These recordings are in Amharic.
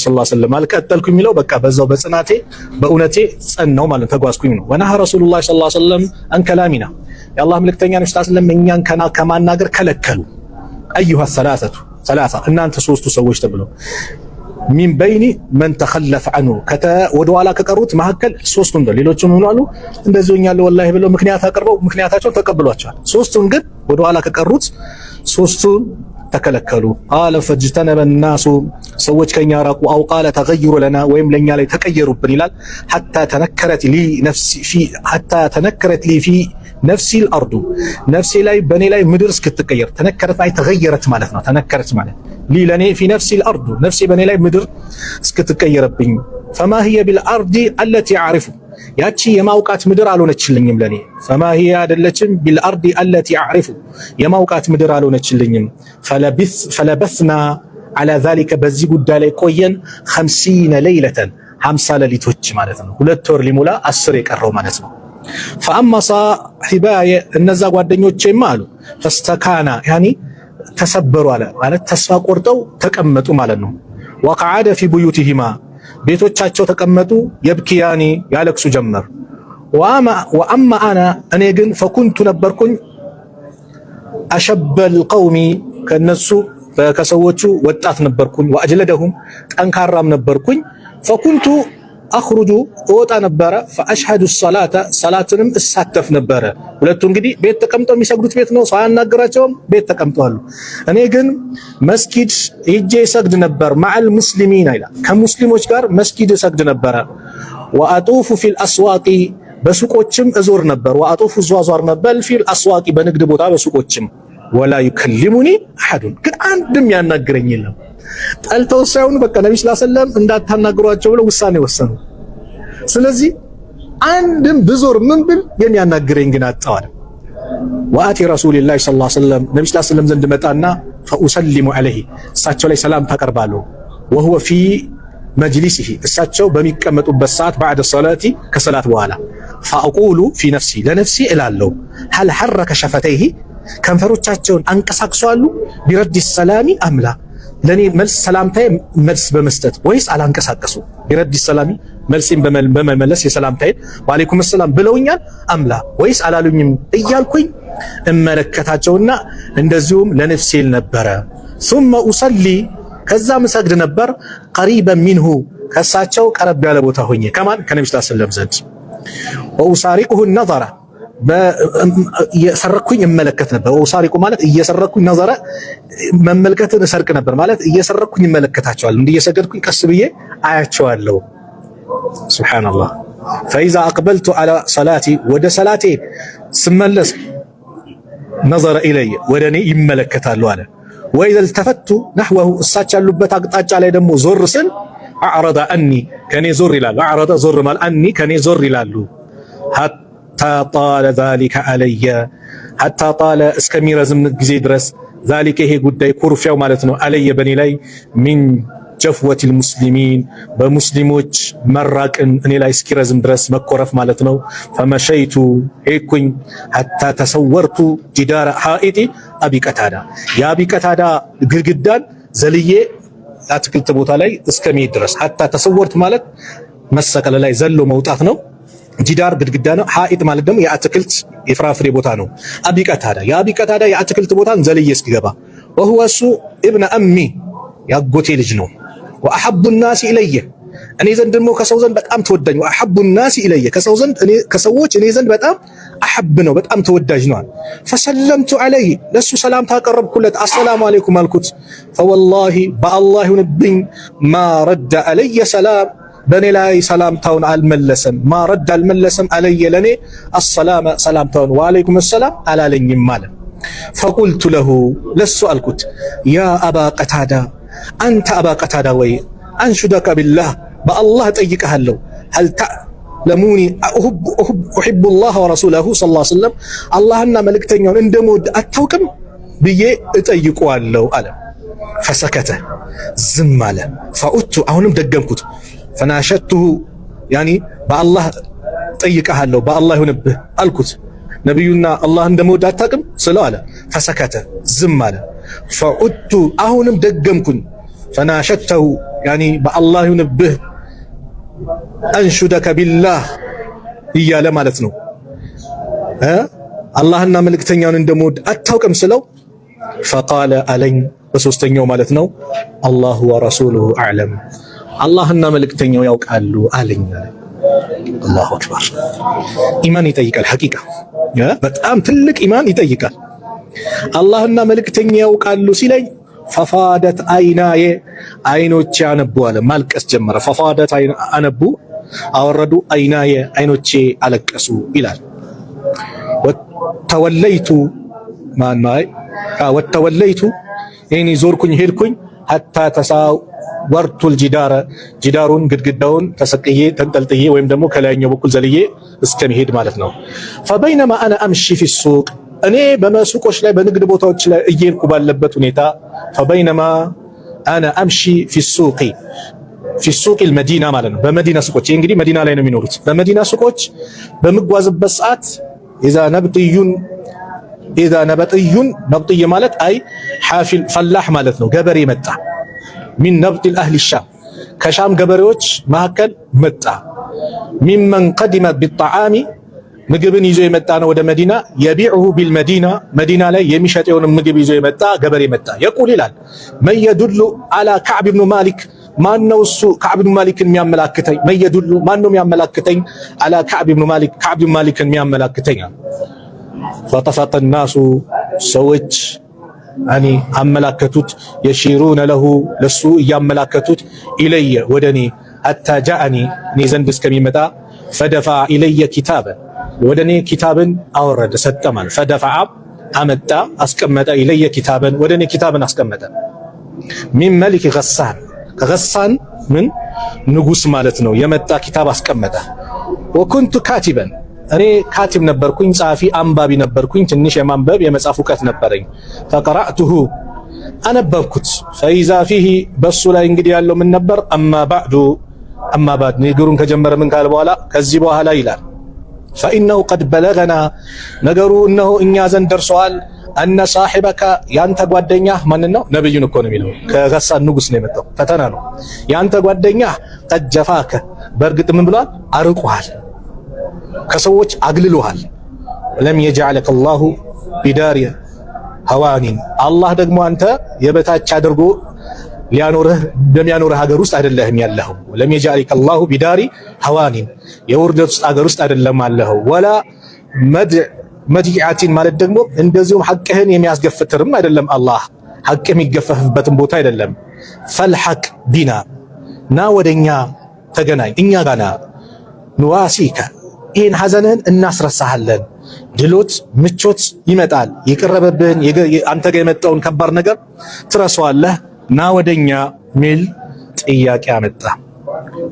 ሰለላሁ ዐለይሂ ወሰለም አልቀጠልኩኝ የሚለው በቃ በዛው በጽናቴ በእውነቴ ጸናው ማለት ተጓዝኩኝ ነው። ወነሃ ረሱሉላህ ሰለላሁ ዐለይሂ ወሰለም አንከላሚና የአላህ መልእክተኛ ነብዩ ሰለላሁ ዐለይሂ ወሰለም እኛን ከማናገር ከለከሉ። አዩሃ ሰላሳ እናንተ ሶስቱ ሰዎች ተብለው ሚን በይኒ መን ተኸለፈ ዐንሁ ወደ ኋላ ከቀሩት መካከል ሶስቱን ነው። ሌሎቹም ምን አሉ እንደዚህኛል ወላሂ ብለው ምክንያት አቀርበው ምክንያታቸውን ተቀብሏቸዋል። ሶስቱን ግን ወደ ኋላ ከቀሩት ሶስቱን ተከለከሉ። ቃለ ፈጅተነበ ናሱ ሰዎች ከኛ ራቁ፣ አው ቃለ ተገይሩ ለና ወይም ለኛ ላይ ተቀየሩብን ይላል። ሐታ ተነከረት ሊ ፊ ነፍሲ አልአርዱ ነፍሴ ላይ በኔ ላይ ምድር እስክትቀየር ተነከረት ማለት ተገየረት ማለት ነው። ተነከረት ማለት ሊ ለኔ ፊ ነፍሲ አልአርዱ ነፍሴ በኔ ላይ ምድር እስክትቀየርብኝ ፈማ ሂየ ቢልአርዲ አለቲ አዕሪፉ ያቺ የማውቃት ምድር አልሆነችልኝም ለኔ ፈማ ሂየ አይደለችም ቢልአርዲ አለቲ አዕሪፉ የማውቃት ምድር አልሆነችልኝም። ፈለበስና ዐላ ዛሊከ በዚህ ጉዳይ ላይ ቆየን 50 ለይለተን 50 ሌሊቶች ማለት ነው። 2 ወር ሊሞላ 10 የቀረው ማለት ነው። ፈአማ ሳሒባየ እነዛ ጓደኞቼማ አሉ ፈስተካና ያኒ ተሰበሩ አለ ማለት ተስፋ ቆርጠው ተቀመጡ ማለት ነው። ወቀዓደ ፊ ቡዩቲሂማ ቤቶቻቸው ተቀመጡ። የብኪያኒ ያለቅሱ ጀመር። ወአማ አና እኔ ግን ፈኩንቱ ነበርኩኝ አሸበል ቀውሚ ከነሱ ከሰዎቹ ወጣት ነበርኩኝ። ወአጅለደሁም ጠንካራም ነበርኩኝ። ፈኩንቱ አኽሩጁ እወጣ ነበረ። ፈአሽሀዱ ሰላተ ሰላትንም እሳተፍ ነበረ። ሁለቱ እንግዲህ ቤት ተቀምጠው የሚሰግዱት ቤት ነው፣ ሰው አያናግራቸውም፣ ቤት ተቀምጠዋል። እኔ ግን መስጊድ ሄጄ እሰግድ ነበር። መዐል ሙስሊሚን ይላል ከሙስሊሞች ጋር መስጊድ እሰግድ ነበረ። ወአጡፉ ፊል አስዋቂ በሱቆችም እዞር ነበር። ወአጡፉ ዟዟር ነበር ፊል አስዋቂ በንግድ ቦታ በሱቆችም። ወላ ዩከሊሙኒ አሐዱን ግን አንድም ያናግረኝ የለም። ጠልተው ሳይሆን በቃ ነብዩ ሰለላሁ ዐለይሂ ወሰለም እንዳታናግሯቸው ብለው ውሳኔ ወሰኑ። ስለዚህ አንድም ብዞር ምን ብል የሚያናግረኝ ግን አጣዋል። ወአቲ ረሱልላህ ሰለላሁ ዐለይሂ ወሰለም ነብዩ ሰለላሁ ዐለይሂ ወሰለም ዘንድ መጣና ፈኡሰሊሙ ዐለይሂ እሳቸው ላይ ሰላም ታቀርባለሁ። ወሁወ ፊ መጅሊሲሂ እሳቸው በሚቀመጡበት ሰዓት ባዕደ ሰላቲ ከሰላት በኋላ ፈአቁሉ ፊ ነፍሲ ለነፍሲ እላለሁ ሀል ሐረከ ሸፈተይሂ ከንፈሮቻቸውን አንቀሳቅሰዋሉ ቢረዲ ሰላሚ አምላ ለኔ መልስ ሰላምታዬ መልስ በመስጠት ወይስ አላንቀሳቀሱ ቢረዲ ሰላሚ መልሴን በመመለስ የሰላምታዬ ወአለይኩም ሰላም ብለውኛል አምላ ወይስ አላሉኝም እያልኩኝ እመለከታቸውና እንደዚሁም ለነፍሴል ነበረ። ثم أصلي ከዛ መስገድ ነበር قريبا منه ከሳቸው ቀረብ ያለ ቦታ ሆኜ ከማን ከነብዩ ሰለላሁ ዐለይሂ ወሰለም ዘንድ وأسارقه النظر እየሰረኩኝ እመለከት ነበር። ወሳሪቁ ማለት እየሰረኩኝ ነዘረ መመልከትን እሰርቅ ነበር ማለት እየሰረኩኝ እመለከታቸዋለሁ። እንዲህ እየሰገድኩኝ ቀስ ብዬ አያቸዋለሁ። ሱብሃንአላህ ፈኢዛ አቅበልቱ ዐላ ሰላቲ ወደ ሰላቴ ስመለስ ነዘረ ኢለየ ወደ እኔ ይመለከታሉ አለ። ወኢዛ التفቱ نحوه እሳቸው ያሉበት አቅጣጫ ላይ ደግሞ ዞር ስል አዕረض አኒ ከኔ ዞር ይላሉ። አዕረض ዞር ማለት አኒ ከኔ ዞር ይላሉ። ሐታ ጣለ ዛሊከ ዐለየ ሐታ ጣለ እስከሚረዝም ጊዜ ድረስ ዛሊከ ይሄ ጉዳይ ኩርፊያው ማለት ነው ዐለየ በኔ ላይ ሚን ጀፍወቲል ሙስሊሚን በሙስሊሞች መራቅን እኔ ላይ እስኪረዝም ድረስ መኮረፍ ማለት ነው። ፈመሸይቱ ሄድኩኝ ሐታ ተሰወርቱ ጂዳረ ሐኢጢ አቢ ቀታዳ የአቢ ቀታዳ ግድግዳን ዘልዬ አትክልት ቦታ ላይ እስከሚሄድ ድረስ ሐታ ተሰወርቱ ማለት መሰቀለ ላይ ዘሎ መውጣት ነው። ጂዳር ግድግዳ ነው። ሐኢጥ ማለት ደግሞ የአትክልት የፍራፍሬ ቦታ ነው። አቢ ቀታዳ የአቢ ቀታዳ የአትክልት ቦታን ዘልዬ እስኪገባ ወሁወ እሱ ኢብነ አሚ ያጎቴ ልጅ ነው። ወአሐቡ ናሲ ኢለየ እኔ ዘንድ ደግሞ ከሰው ዘንድ በጣም ተወዳጅ ወአሐቡ ናሲ ኢለየ ከሰዎች እኔ ዘንድ በጣም አሐብ ነው በጣም ተወዳጅ ነው። ፈሰለምቱ ዐለይሂ ለሱ ሰላምታ አቀረብኩለት አሰላሙ አለይኩም አልኩት። ፈወላሂ በአላህ ይሁንብኝ ማ ረደ ዐለየ ሰላም በኔ ላይ ሰላምታውን አልመለሰም። ማ ረደ አልመለሰም ዐለየ ለኔ አሰላመ ሰላምታውን ወአለይኩም ሰላም አላለኝም ማለት። ፈቁልቱ ለሁ ለሱ አልኩት ያ አባ ቀታዳ አንተ አባ ቀታዳ ወይ አንሹደከ ቢላህ በአላህ ጠይቀሃለሁ ሀል ተዕለሙኒ ኡሒቡ ላህ ወረሱለሁ ሰለላሁ ዐለይሂ ወሰለም አላህና መልእክተኛውን እንደምወድ አታውቅም ብዬ እጠይቀዋለሁ አለ። ፈሰከተ ዝም አለ። ፈኡቱ አሁንም ደገምኩት ፈናሸቱሁ ያኒ በአላህ ጠይቀሃለሁ በአላህ ይሁንብህ አልኩት። ነቢዩና አላህ እንደምወድ አታውቅም ስለው አለ። ፈሰከተ ዝም አለ። ፈዑድቱ አሁንም ደገምኩኝ ፈናሸተሁ ያኒ በአላህ ይሁንብህ አንሹደከ ቢላህ እያለ ማለት ነው። አላህና መልእክተኛውን እንደምወድ አታውቅም ስለው ፈቃለ አለኝ በሶስተኛው ማለት ነው አላሁ ወረሱሉሁ አዕለም አላህና መልእክተኛው ያውቃሉ አለኝ። አላሁ አክበር። ኢማን ይጠይቃል። ሐቂቃ በጣም ትልቅ ኢማን ይጠይቃል። አላህና መልእክተኛ ያውቃሉ ሲለኝ ፈፋደት አይናዬ አይኖቼ አነቡ አለ። ማልቀስ ጀመረ። ፈፋደት አነቡ አወረዱ አይናዬ አይኖቼ አለቀሱ ይላል። ወተወለይቱ ይህኒ ዞርኩኝ ሄድኩኝ ሐታ ተሳወርቱል ጂዳሩን ግድግዳውን ተሰቅዬ ተንጠልጥዬ ወይም ደግሞ ከላይኛው በኩል ዘልዬ እስከሚሄድ ማለት ነው። ፈበይነማ አነ አምሺ ፊሱቅ እኔ በመሱቆች ላይ በንግድ ቦታዎች ላይ እየሄድኩ ባለበት ሁኔታ ፈበይነማ አነ አምሺ ፊሱቅ መዲና ማለት ነው። በመዲና ሱቆች ይህ እንግዲህ መዲና ላይ ነው የሚኖሩት። በመዲና ሱቆች በምጓዝበት ሰዓት ኢዛ ነብጥዩን ነብጥይ ማለት አይ ሐፊል ፈላህ ማለት ነው። ገበሬ መጣ። ሚን ነብጢል አህሊ ሻም ከሻም ገበሬዎች መካከል መጣ። ሚመን ቀዲመ ቢጣዓሚ ምግብን ይዞ የመጣ ነው ወደ መዲና። የቢዑሁ ቢልመዲና መዲና ላይ የሚሸጠውን ምግብ ይዞ የመጣ ገበሬ መጣ። የቁል ይላል መን የዱሉ አላ ከዕብ ብኑ ማሊክ ማነው እሱ ከዕብ ብኑ ማሊክን የሚያመላክተኝ? መን የዱሉ ማነው የሚያመላክተኝ? አላ ከዕብ ብኑ ማሊክን የሚያመላክተኝ። ፈጠፈቀ ናሱ ሰዎች አመላከቱት። የሺሩነ ለሁ ለሱ እያመላከቱት ኢለየ ወደ እኔ ሐታ ጃአኒ እኔ ዘንድ እስከሚመጣ ፈደፋ ኢለየ ኪታበ ወደ እኔ ኪታብን አወረደ ሰጠ ማለት ፈደፋ አመጣ አስቀመጠ ኢለየ ኪታበን ወደ እኔ ኪታብን አስቀመጠ። ሚን መሊክ ገሳን ከገሳን ምን ንጉስ ማለት ነው የመጣ ኪታብ አስቀመጠ። ወኩንቱ ካቲበን እኔ ካቲብ ነበርኩኝ፣ ጸሐፊ አንባቢ ነበርኩኝ። ትንሽ የማንበብ የመጻፍ እውቀት ነበረኝ። ፈቀራእቱሁ አነበብኩት። ፈኢዛ ፊሂ በሱ ላይ እንግዲህ ያለው ምን ነበር? አማ ባዕድ ንግሩን ከጀመረ ምን ካለ በኋላ ከዚህ በኋላ ይላል ፈኢነሁ ቀድ በለገና ነገሩ እነሆ እኛ ዘንድ ደርሰዋል። አነ ሳሒበካ ያንተ ጓደኛ ማንን ነው? ነብዩን እኮ ነው የሚለው። ከገሳን ንጉስ ነው የመጣው። ፈተና ነው። ያንተ ጓደኛ ቀድ ጀፋከ በእርግጥ ምን ብሏል? አርቆሃል፣ ከሰዎች አግልሎሃል። ለም የጀዐለከ አላሁ ቢዳሪ ሀዋኒን አላህ ደግሞ አንተ የበታች አድርጎ ሊያኖርህ በሚያኖርህ ሀገር ውስጥ አይደለህም ያለኸው። ለም የጀዐለከ አላሁ ቢዳሪ ሀዋኒን የውርደት ውስጥ ሀገር ውስጥ አይደለም አለኸው። ወላ መድዓቲን ማለት ደግሞ እንደዚሁም ሐቅህን የሚያስገፍትርም አይደለም። አላህ ሐቅ የሚገፈፍበትን ቦታ አይደለም። ፈልሐቅ ቢና ና ወደኛ ተገናኝ፣ እኛ ጋና ንዋሲከ ይህን ሐዘንህን እናስረሳሃለን። ድሎት ምቾት ይመጣል። የቀረበብህን አንተ ጋር የመጣውን ከባድ ነገር ትረሳዋለህ። ና ወደኛ ሚል ጥያቄ አመጣ።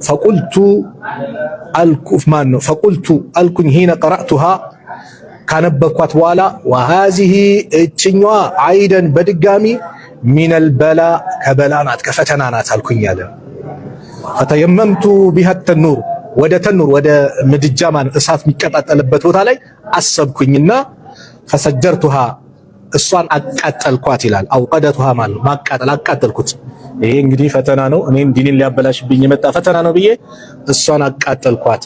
ፈቁልቱ አልኩኝ ሂነ ቀራእቱሃ ካነበብኳት በኋላ ወሃዚሂ እችኛዋ አይደን በድጋሚ ሚነል በላ ከበላ ናት ከፈተና ናት አልኩኝ አለ። ፈተየመምቱ ቢሃ ተኑር ወደ ተኑር ወደ ምድጃ ማለት እሳት የሚቀጣጠልበት ቦታ ላይ አሰብኩኝና ፈሰጀርቱሃ እሷን አቃጠልኳት ይላል። አውቀደቱሃ ማለት ማቃጠል አቃጠልኩት። ይሄ እንግዲህ ፈተና ነው። እኔም ዲንን ሊያበላሽብኝ የመጣ ፈተና ነው ብዬ እሷን አቃጠልኳት።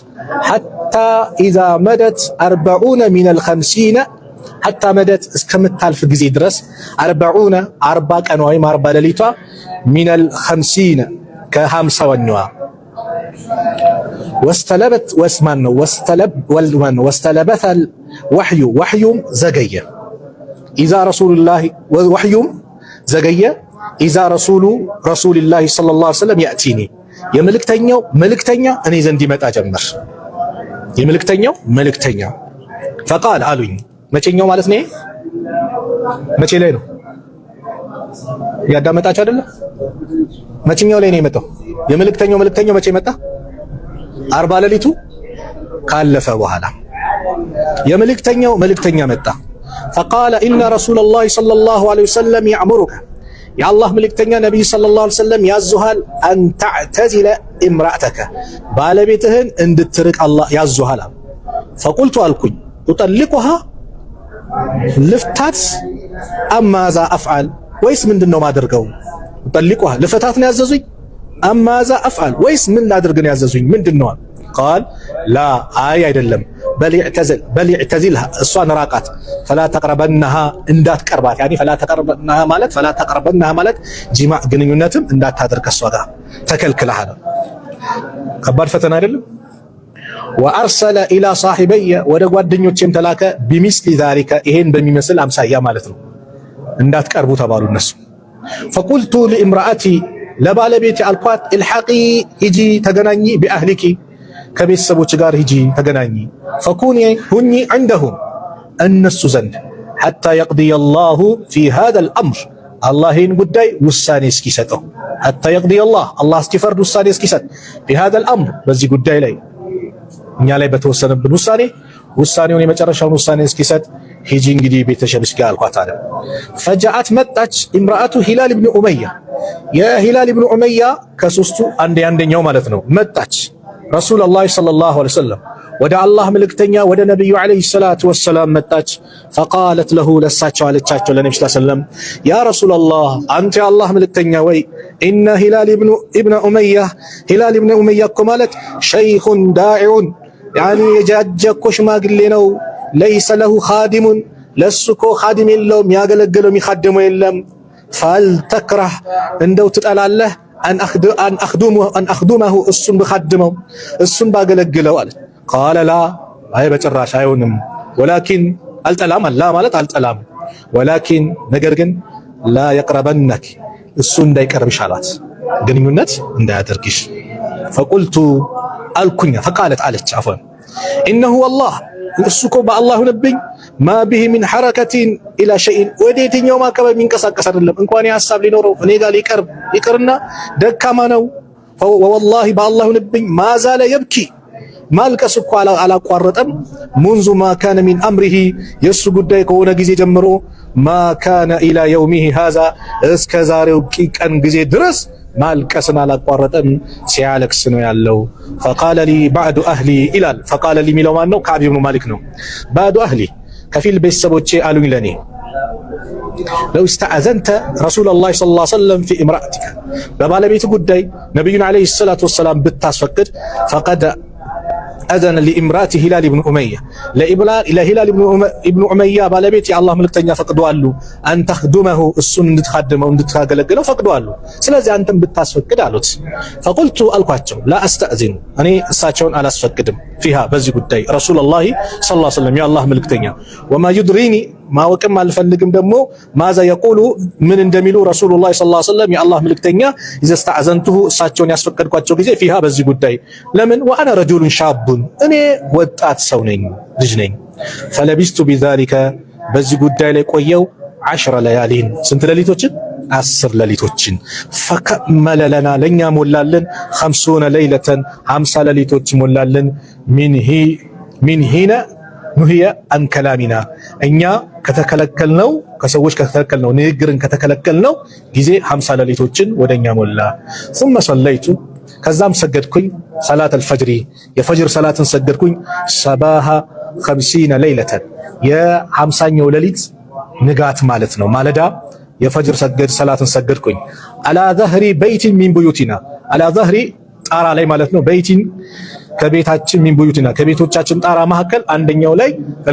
ሐታ ኢዛ መደት 40 ሚነል 50 ሐታ መደት እስከምታልፍ ጊዜ ድረስ 40 ቀኗ ወይም 40 ሌሊቷ ሚነል 50 ከ50ኛዋ ወስተለበተ ወሕዩም ዘገየ ኢዛ ረሱሉላህ ወሕዩም ዘገየ ኢዛ ረሱሉላህ ሰለላሁ ዐለይሂ ወሰለም ያእቲኒ የመልእክተኛው መልእክተኛ እኔ ዘንድ ይመጣ ጀመር። የመልእክተኛው መልእክተኛ ፈቃል አሉኝ። መቼኛው ማለት ነው? መቼ ላይ ነው ያዳመጣችሁ አይደለ? መቼኛው ላይ ነው የመጣው? የመልእክተኛው መልእክተኛው መቼ መጣ? 40 ሌሊቱ ካለፈ በኋላ የመልእክተኛው መልእክተኛ መጣ። ፈቃለ ኢነ ረሱለላህ ሰለላሁ ዐለይሂ ወሰለም ያእሙሩከ የአላህ መልእክተኛ ነቢይ ሰለላሁ ዐለይሂ ወሰለም ያዙሃል አን ተዕተዚለ እምራእተከ ባለቤትህን እንድትርቅ አላህ ያዙሃል። ፈቁልቱ አልኩኝ ኡጠሊቁሃ ልፍታት አማዛ አፍዓል ወይስ ምንድነው ማደርገው? ጠሊቁሃ ልፈታት ነው ያዘዙኝ አማዛ አፍዓል ወይስ ምን ላድርግ ነው ያዘዙኝ ምንድነው ቃል ላ አይ አይደለም በል ይዕተዚልሃ እሷን ራቃት ፈላ ተቅረበናሃ እንዳትቀርባት ያኒ ፈላ ተቅረበናሃ ማለት ጂማዕ ግንኙነትም እንዳታደርግ ከሷ ጋር ተከልክለሃል ከባድ ፈተና አይደለም ወአርሰለ ኢላ صاحبየ ወደ ጓደኞቼም ተላከ ቢሚስሊ ዛሊከ ይሄን በሚመስል አምሳያ ማለት ነው እንዳትቀርቡ ተባሉ እነሱ فقلت لامرأتي ለባለቤቴ አልኳት الحقي ሂጂ ተገናኚ بأهلك ከቤተሰቦች ጋር ሂጂ ተገናኚ فكوني ሁኚ عندهم እነሱ ዘንድ حتى يقضي الله في هذا الامر الله ይህን ጉዳይ ውሳኔ እስኪሰጠው حتى يقضي الله እስኪፈርድ ውሳኔ እስኪሰጥ في هذا الامر በዚህ ጉዳይ ላይ እኛ ላይ በተወሰነብን ውሳኔውን የመጨረሻውን ውሳኔ እስኪሰጥ ሂጂ እንግዲህ ቤተሰብሽ ጋር አልኳት አለ فجاءت መጣች امرأة هلال بن أمية የሂላል ኢብኑ ኡመያ ከሶስቱ አንደኛው ማለት ነው መጣች ረሱላህ ሰለላሁ ዐለይሂ ወሰለም ወደ አላህ መልእክተኛ ወደ ነብዩ ዐለይሂ ሰላቱ ወሰላም መጣች فقالت له ለሳቸው አለቻቸው ለነብዩ ሰለላሁ ዐለይሂ ወሰለም ያ ረሱላህ አንተ የአላህ መልእክተኛ ወይ ኢነ ሂላል ኢብኑ ኡመያ እኮ ማለት ሸይኹን ዳዒኡን ያኒ የጃጀኮ ሽማግሌ ነው ለይሰ ለሁ ኻዲሙን ለሱኮ ኻዲም የለውም ያገለግለው የሚኻደመው የለም ፈልተክረህ እንደው ትጠላለህ አን አኽዱመሁ እሱን ብኻድመው እሱን ባገለግለው አለ ቃለ ላ አይ በጭራሽ አይሆንም ወላኪን አልጠላም ላ ማለት አልጠላም ወላኪን ነገር ግን ላ የቅረበነክ እሱ እንዳይቀርብሽ አላት ግንኙነት እንዳያደርግሽ ፈቁልቱ አልኩኛ ፈቃለት አለች አፈን ኢነሁ ወላህ እሱኮ በአላህ ሆነብኝ ማ ቢሂ ሚን ሐረከቲን ኢላ ሸይን ወዴትኛው አካባቢ የሚንቀሳቀስ አይደለም እንኳን የሐሳብ ሊኖረው እኔ ጋር ይቅርና ደካማ ነው ወወላሂ በአላህ ሆነብኝ ማዛለ የብኪ ማልቀስ እኮ አላቋረጠም منذ ما كان من امره የሱ ጉዳይ ከሆነ ጊዜ ጀምሮ ما كان الى يومه هذا እስከ ዛሬው ቀን ጊዜ ድረስ ማልቀስን አላቋረጠም ሲያለቅስ ነው ያለው فقال لي بعد اهلي الى فقال لي ሚለው ማን ነው ከአብ ኢብኑ ማሊክ ነው بعد اهلي ከፊል ቤተሰቦቼ አሉኝ ለኔ لو استأذنت رسول الله صلى الله عليه وسلم في امرأتك በባለቤት ጉዳይ ነብዩን አለይሂ ሰላቱ ወሰላም ብታስፈቅድ فقد أذن لإمرأة هلال بن أمية لهلال بن أمية بالبيت الله ملكتنيا فقدوا له أن تخدمه السن نتخدمه ونتخاجله فقدوا له سلازي أنتم بتاسفكد علوت فقلت ألقاتشو لا أستأذن أني ساتشون على أسفكدم فيها بزي قدي رسول الله صلى الله عليه وسلم يا الله ملكتنيا وما يدريني ما وكم الفلقم دمو ماذا يقول من اندميلو رسول الله صلى الله عليه وسلم يا الله ملكتنيا إذا استأذنته ساتشون يسفكد قاتشو جزي فيها بزي قدي لمن وأنا رجل شاب እኔ ወጣት ሰው ነኝ ልጅ ነኝ فلبست بذلك በዚህ ጉዳይ ላይ ቆየው 10 ليالين ስንት ሌሊቶችን 10 ሌሊቶችን فكمل لنا ለኛ ሞላልን 50 ليله 50 ሌሊቶች ሞላልን من هنا نهي عن كلامنا እኛ ከተከለከልነው ከሰዎች ከተከለከልነው ንግግርን ከተከለከልነው ጊዜ 50 ሌሊቶችን ወደኛ ሞላ ثم صليت ከዛም ሰገድኩኝ ሰላት አልፈጅሪ የፈጅር ሰላትን ሰገድኩኝ ሰባሃ 50 ليله የ50ኛው ሌሊት ንጋት ማለት ነው ማለዳ የፈጅር ሰላትን ሰገድኩኝ አላ ظهر بيت من بيوتنا አላ ظهر ጣራ ላይ ማለት ነው በይቲን ከቤታችን من بيوتنا ከቤቶቻችን ጣራ መካከል አንደኛው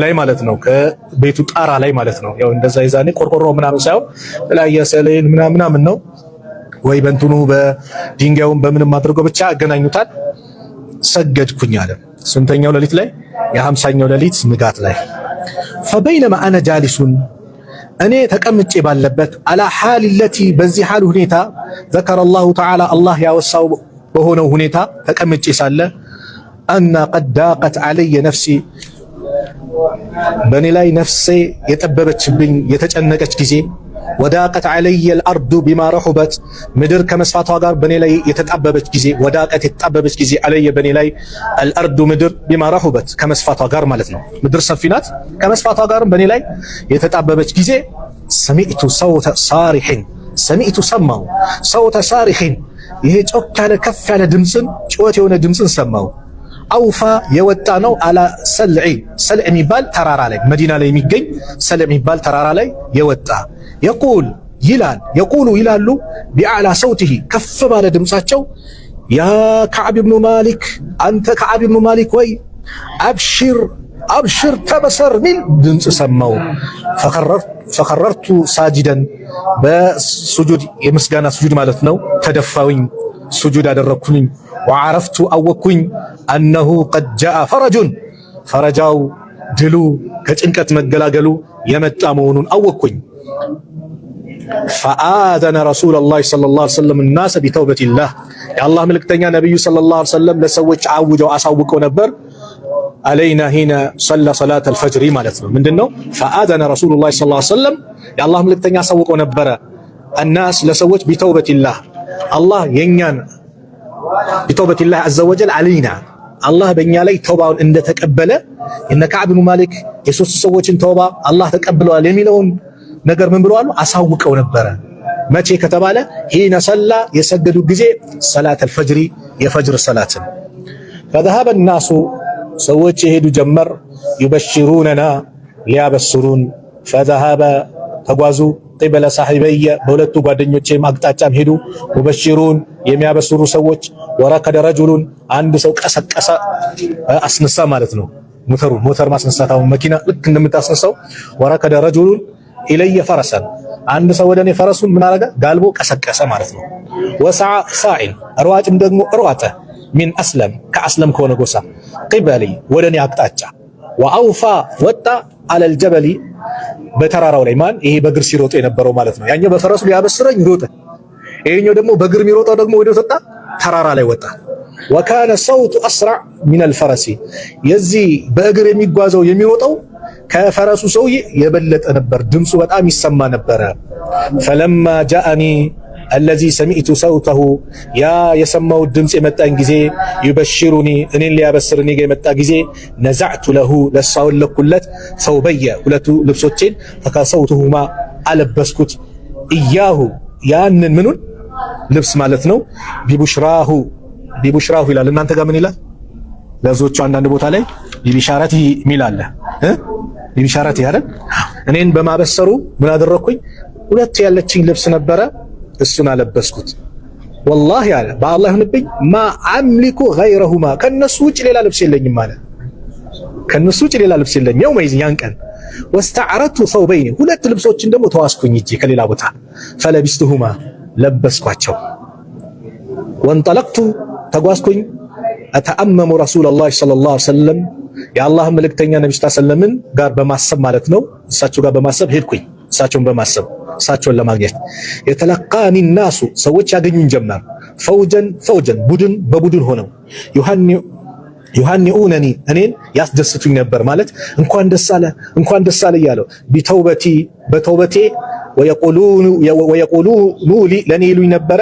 ላይ ማለት ነው ከቤቱ ጣራ ላይ ማለት ነው ያው እንደዛ ይዛኔ ቆርቆሮ ምናምን ሳይሆን ላይ የሰሌን ምናምን ነው ወይ በእንትኑ በድንጋዩን በምንም አድርገው ብቻ አገናኙታል ሰገድኩኝ አለ ስንተኛው ሌሊት ላይ የ50ኛው ሌሊት ንጋት ላይ فبينما انا جالس እኔ ተቀምጬ ባለበት على حال التي በዚህ حال ሁኔታ ذكر الله تعالى الله ያወሳው በሆነው ሁኔታ ተቀምጬ ሳለ ان قد ضاقت علي نفسي በኔ ላይ ነፍሴ የጠበበችብኝ የተጨነቀች ጊዜ ወዳቀት علي الارض بما رحبت ምድር ከመስፋቷ ጋር በኔ ላይ የተጣበበች ጊዜ ወዳቀት የተጣበበች ጊዜ علي በኔ ላይ الارض ምድር بما رحبت ከመስፋቷ ጋር ማለት ነው ምድር ሰፊናት ከመስፋቷ ጋር በኔ ላይ የተጣበበች ጊዜ سمعت صوت صارخ سمعت سمعው صوت صارخ ይሄ ጮክ ያለ ከፍ ያለ ድምጽን ጮት የሆነ ድምጽን ሰማው አውፋ የወጣ ነው አላ ሰልዕ የሚባል ተራራ ላይ መዲና ላይ የሚገኝ ሰልዕ የሚባል ተራራ ላይ የወጣ يقول ይላል የቁሉ ይላሉ ቢአዕላ ሰውቲሂ ከፍ ባለ ድምፃቸው ያ ከዓብ ብኑ ማሊክ አንተ ከዓብ ብኑ ማሊክ ወይ አብሽር ተበሰር ሚል ድምፅ ሰማው። ፈኸረርቱ ሳጅደን በሱጁድ የምስጋና ሱጁድ ማለት ነው ተደፋውኝ ሱጁድ አደረኩኝ። ወዓረፍቱ አወኩኝ አነሁ ቀድ ጃአ ፈረጁን ፈረጃው ድሉ ከጭንቀት መገላገሉ የመጣ መሆኑን አወኩኝ። ፈአዘነ ረሱሉላህ ሰለላሁ ዐለይሂ ወሰለም الناس ቢተውበቲላህ የአላህ መልእክተኛ ነብዩ ሰለላሁ ዐለይሂ ወሰለም ለሰዎች አውጀው አሳውቀው ነበር። አለይና ሂነ ሰላ ሰላት አልፈጅሪ ማለት ነው። ምንድነው ፈአዘነ ረሱሉላህ ሰለላሁ ዐለይሂ ወሰለም የአላህ መልእክተኛ አሳውቀው ነበረ الناس ለሰዎች ቢተውበቲላህ አላህ የኛን ቢተውበቲላህ አዘ ወጀል አለይና አላህ በእኛ ላይ ተውባውን እንደተቀበለ እነ ከዓብ ብኑ ማሊክ የሶስት ሰዎችን ተውባ አላህ ተቀብለዋል የሚለውን ነገር ምን ብለዋል አሳውቀው ነበረ። መቼ ከተባለ ሂነ ሰላ የሰገዱ ጊዜ ሰላት አልፈጅሪ የፈጅር ሰላትን فذهب الناس ሰዎች የሄዱ ጀመር ይበሽሩነና ሊያበስሩን فذهب ተጓዙ قبل صاحبي በሁለቱ ጓደኞቼም አቅጣጫም ሄዱ ሙበሽሩን የሚያበስሩ ሰዎች ወረከደ ረጁሉን አንድ ሰው ቀሰቀሰ አስነሳ ማለት ነው። ሞተር ማስነሳታው መኪና ልክ እንደምታስነሳው ወረከደ ረጁሉን ኢለየ ፈረሰን አንድ ሰው ወደኔ ፈረሱን ምን አረገ ጋልቦ ቀሰቀሰ ማለት ነው። ወሰዓ ሳኢል ሯጭም ደግሞ ሯጠ ሚን አስለም ከአስለም ከሆነ ጎሳ ቅበሊ ወደኔ አቅጣጫ ወአውፋ ወጣ አለል ጀበሊ በተራራው ላይ ማን ይሄ በእግር ሲሮጥ የነበረው ማለት ነው። ያኛው በፈረሱ ሊያበስረኝ ሮጠ፣ ይሄኛው ደግሞ በእግር የሚሮጠው ደግሞ ወደ ወጣ ተራራ ላይ ወጣ። ወካነ ሰውቱ አስራዕ ሚነል ፈረሲ የዚህ በእግር የሚጓዘው የሚሮጠው ከፈረሱ ሰውዬ የበለጠ ነበር፣ ድምፁ በጣም ይሰማ ነበረ። ፈለማ ጃአኒ አለዚ ሰሚዕቱ ሰውተሁ ያ የሰማው ድምፅ የመጣኝ ጊዜ ይበሽሩኒ እኔን ሊያበስር እኔ ጋር የመጣ ጊዜ ነዛዕቱ ለሁ ለሳወለኩለት ሰውበየ ሁለቱ ልብሶቼን ፈከሰውቱሁማ አለበስኩት እያሁ ያንን ምኑን ልብስ ማለት ነው ቢቡሽራሁ ይላል። እናንተ ጋር ምን ይላል? ለዞቹ አንዳንድ ቦታ ላይ ቢቢሻረቲ ሚል አለ ቢቢሻረቲ አይደል? እኔን በማበሰሩ ምን አደረኩኝ? ሁለት ያለችኝ ልብስ ነበረ እሱን አለበስኩት። ወላሂ አለ በአላህ ይሁንብኝ ማ አምሊኩ ገይረሁማ ከነሱ ውጭ ሌላ ልብስ የለኝም ማለት ከነሱ ውጭ ሌላ ልብስ የለኝም። የውመ ይዝን ያን ቀን ወስተዓረቱ ሰውበይኒ ሁለት ልብሶችን ደግሞ ተዋስኩኝ እጄ ከሌላ ቦታ ፈለቢስቱሁማ ለበስኳቸው። ወንጠለቅቱ ተጓዝኩኝ አተአመሙ ረሱለላህ ሰለላሁ ዐለይሂ ወሰለም የአላህ መልእክተኛ ነብዩ ሰለላሁ ዐለይሂ ወሰለም ጋር በማሰብ ማለት ነው። እሳቸው ጋር በማሰብ ሄድኩኝ እሳቸውን በማሰብ እሳቸውን ለማግኘት የተለቃኒ ናሱ ሰዎች ያገኙኝ ጀመር። ፈውጀን ቡድን በቡድን ሆነው ዩሃኒኡነኒ እኔን ያስደስቱኝ ነበር ማለት እንኳን ደስ አለ እያለው ቢተውበቲ በተውበቴ ወየቁሉኑ ለኔ ይሉኝ ነበረ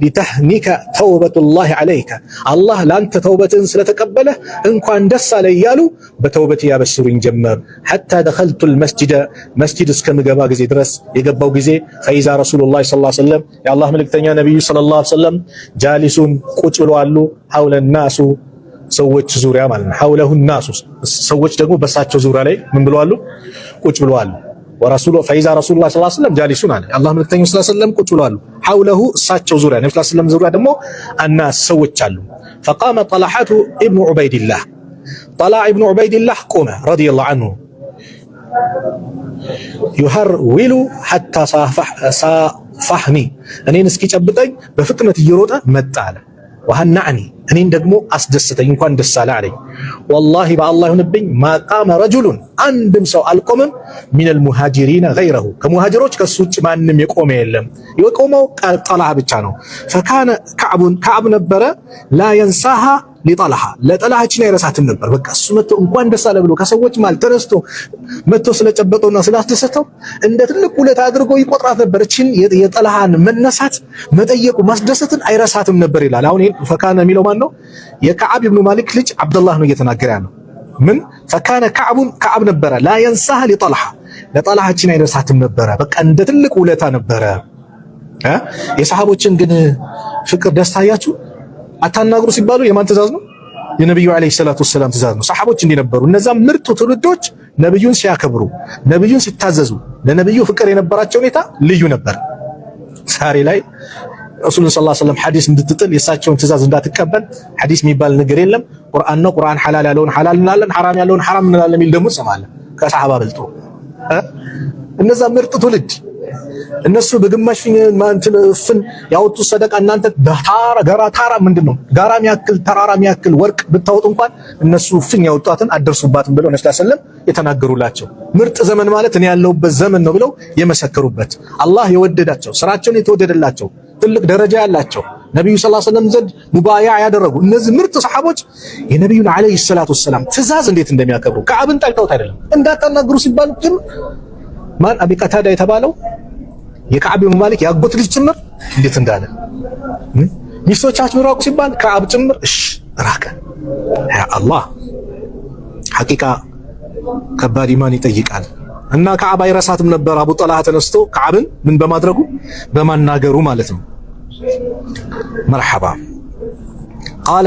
ሊተህኒከ ተውበቱላሂ ዐለይከ አላህ ለአንተ ተውበትን ስለተቀበለ እንኳን ደስ አለ እያሉ በተውበቴ ያበስሩኝ ጀመር። ሐታ ደኸልቱል መስጂድ እስከምገባ ጊዜ ድረስ የገባው ጊዜ ፈኢዛ ረሱሉላህ ሰለላሁ ዐለይሂ ወሰለም የአላህ መልእክተኛ ነብዩ ሰለላሁ ዐለይሂ ወሰለም ጃሊሱን ቁጭ ብለዋል ሐውለ ናሱ ሰዎች ዙሪያ ማለት ነው። ሐውለሁ ናሱ ሰዎች ደግሞ በሳቸው ዙሪያ ላይ ምን ብለዋል? ቁጭ ብለዋል። ወረሱሉ ፈኢዛ ረሱሉላህ ሰለላሁ ዐለይሂ ወሰለም ጃሊሱን አለ አላህ መልእክተኛ ሰለላሁ ዐለይሂ ወሰለም ቁጭ ብለዋል። ሐውለሁ እሳቸው ዙሪያ ነብዩ ሰለላሁ ዐለይሂ ወሰለም ዙሪያ ደግሞ አናስ ሰዎች አሉ። ፈቃመ ጠልሐቱ ኢብኑ ዑበይድላህ ጠልሐ ኢብኑ ዑበይድላህ ቆመ ረዲየላሁ ዐንሁ ዩሐርዊሉ ሐታ ሳፋህኒ እኔን እስኪጨብጠኝ በፍጥነት እየሮጠ መጣ አለ። ወሐናዕኒ እኔን ደግሞ አስደስተኝ እንኳን ደስ አለ አለኝ። ወላሂ በአላህ ይሁንብኝ ማቃመ ረጁሉን አንድም ሰው አልቆመም ሚነል ሙሃጅሪነ ገይረሁ ከሙሃጅሮች ከሱ ውጭ ማንም የቆመ የለም። የቆመው ጠልሐ ብቻ ነው። ፈካነ ከዓብ ነበረ ላ የንሳሃ ሊጠልሐ ለጠልሐችን አይረሳትም ነበር። በቃ እሱ መጥቶ እንኳን ደስ አለ ብሎ ከሰዎች ማለት ተነስቶ መጥቶ ስለጨበጠውና ስላስደሰተው እንደ ትልቅ ውለታ አድርጎ ይቆጥራት ነበር። እቺን የጠልሐን መነሳት መጠየቁ ማስደሰትን አይረሳትም ነበር ይላል። አሁን ፈካነ የሚለው ማን ነው? የከዓብ ኢብኑ ማሊክ ልጅ አብዱላህ ነው እየተናገረ ያለው። ምን ፈካነ ከዓብ ነበረ ላ የንሳሃ ሊጠልሐ ለጠልሐችን አይረሳትም ነበረ። በቃ እንደ ትልቅ ውለታ ነበረ። የሰሃቦችን ግን ፍቅር ደስታ አያችሁ። አታናግሩ ሲባሉ የማን ትእዛዝ ነው? የነብዩ አለይሂ ሰላቱ ወሰላም ትእዛዝ ነው። ሰሃቦች እንዲነበሩ እነዛ ምርጡ ትውልዶች ነብዩን ሲያከብሩ፣ ነብዩን ሲታዘዙ፣ ለነብዩ ፍቅር የነበራቸው ሁኔታ ልዩ ነበር። ዛሬ ላይ ረሱል ሰለላሁ ዐለይሂ ወሰለም ሐዲስ እንድትጥል የእሳቸውን ትእዛዝ እንዳትቀበል ሐዲስ የሚባል ነገር የለም ቁርአን ነው ቁርአን ሐላል ያለውን ሐላል እንላለን ሐራም ያለውን ሐራም እንላለን የሚል ደግሞ ሰማለ ከሰሃባ በልጦ እነዛ ምርጥ ትውልድ እነሱ በግማሽ ፍን ያወጡ ሰደቃ እናንተ ታራ ምንድነው ጋራም ያክል ተራራም ያክል ወርቅ ብታወጡ እንኳን እነሱ ፍን ያወጣትን አደርሱባትም ብለው ነብዩ ሰለላሁ ዐለይሂ ወሰለም የተናገሩላቸው ምርጥ ዘመን ማለት እኔ ያለሁበት ዘመን ነው ብለው የመሰከሩበት አላህ የወደዳቸው ስራቸውን የተወደደላቸው ትልቅ ደረጃ ያላቸው ነብዩ ሰለላሁ ዐለይሂ ወሰለም ዘንድ ሙባያ ያደረጉ እነዚህ ምርጥ ሰሃቦች የነብዩን ዐለይሂ ሰላቱ ወሰለም ትእዛዝ እንዴት እንደሚያከብሩ ከአብን ጠልተውት አይደለም እንዳታናግሩ ሲባሉ ግን ማን አቢ ቀታዳ የተባለው የከዓብ ኢብኑ ማሊክ ያጎት ልጅ ጭምር እንዴት እንዳለ ሚስቶቻቸው ራቁ ሲባል ከዓብ ጭምር እሺ ራቀ ያ አላህ ሐቂቃ ከባድ ኢማን ይጠይቃል እና ከዓብ አይረሳትም ነበር አቡ ጠልሃ ተነስቶ ከዓብን ምን በማድረጉ በማናገሩ ማለት ነው መርሐባ قال